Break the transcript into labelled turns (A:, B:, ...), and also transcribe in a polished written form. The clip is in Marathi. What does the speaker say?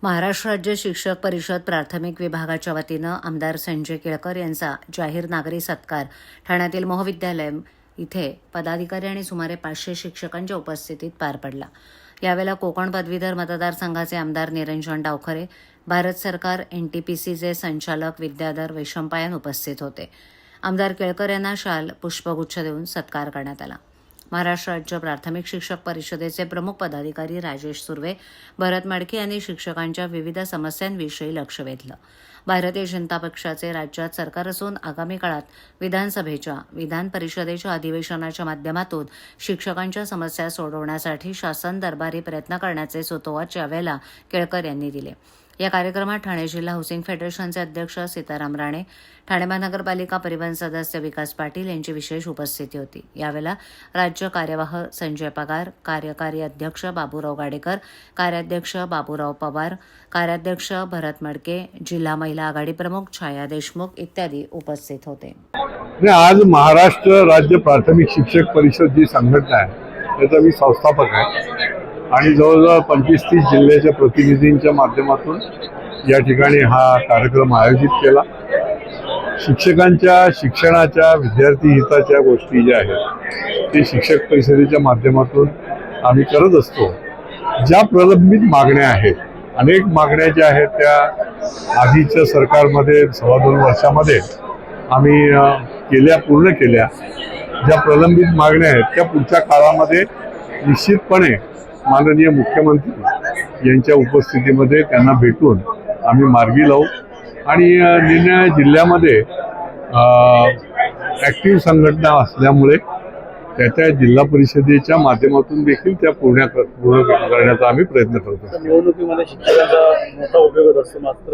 A: महाराष्ट्र राज्य शिक्षक परिषद प्राथमिक विभागाच्या वतीनं आमदार संजय केळकर यांचा जाहीर नागरी सत्कार ठाण्यातील महाविद्यालय इथे पदाधिकारी आणि सुमारे 500 शिक्षकांच्या उपस्थितीत पार पडला। यावेळेला कोकण पदवीधर मतदारसंघाचे आमदार निरंजन डावखरे, भारत सरकार एनटीपीसीचे संचालक विद्याधर वैशंपायन उपस्थित होते। आमदार केळकर यांना शाल पुष्पगुच्छ देऊन सत्कार करण्यात आला। महाराष्ट्र राज्य प्राथमिक शिक्षक परिषदेचे प्रमुख पदाधिकारी राजेश सुर्वे, भरत मडके यांनी शिक्षकांच्या विविध समस्यांविषयी लक्ष वेधलं। भारतीय जनता पक्षाचे राज्यात सरकार असून आगामी काळात विधानसभेच्या, विधान परिषदेच्या अधिवेशनाच्या माध्यमातून शिक्षकांच्या समस्या सोडवण्यासाठी शासन दरबारी प्रयत्न करण्याचे सुतोवाच यावेळेला केळकर यांनी दिले। या कार्यक्रमात ठाणे जिल्हा हाऊसिंग फेडरेशनचे अध्यक्ष सीताराम राणे, ठाणे महानगरपालिका परिवहन सदस्य विकास पाटील यांची विशेष उपस्थिती होती। यावेळेला राज्य कार्यवाह संजय पगार, कार्यकारी अध्यक्ष बाबूराव गाडेकर, कार्याध्यक्ष बाबूराव पवार, कार्याध्यक्ष भरत मडके, जिल्हा महिला आघाडी प्रमुख छाया देशमुख इत्यादी उपस्थित होते।
B: आज महाराष्ट्र राज्य प्राथमिक शिक्षक परिषद जी संघटना आहे त्याचा मी संस्थापक आहे आणि जवळजवळ 25-30 जिल्ह्याच्या प्रतिनिधींच्या माध्यमातून या ठिकाणी हा कार्यक्रम आयोजित केला। शिक्षकांच्या शिक्षणाच्या, विद्यार्थी हिताच्या गोष्टी ज्या आहेत ते शिक्षक परिषदेच्या माध्यमातून आम्ही करत असतो। ज्या प्रलंबित मागण्या आहेत, अनेक मागण्या ज्या आहेत त्या आधीच्या सरकारमध्ये 2.25 वर्षामध्ये आम्ही पूर्ण केल्या। ज्या प्रलंबित मागण्या आहेत त्या पुढच्या काळामध्ये निश्चितपणे माननीय मुख्यमंत्री यांच्या उपस्थितीमध्ये त्यांना भेटून आम्ही मार्गी लावू आणि निर्णय जिल्ह्यामध्ये ॲक्टिव्ह संघटना असल्यामुळे त्या जिल्हा परिषदेच्या माध्यमातून देखील त्या पूर्ण करण्याचा आम्ही प्रयत्न करतो।
C: निवडणुकीमध्ये शिक्षकांचा मोठा उपयोग होत असतो।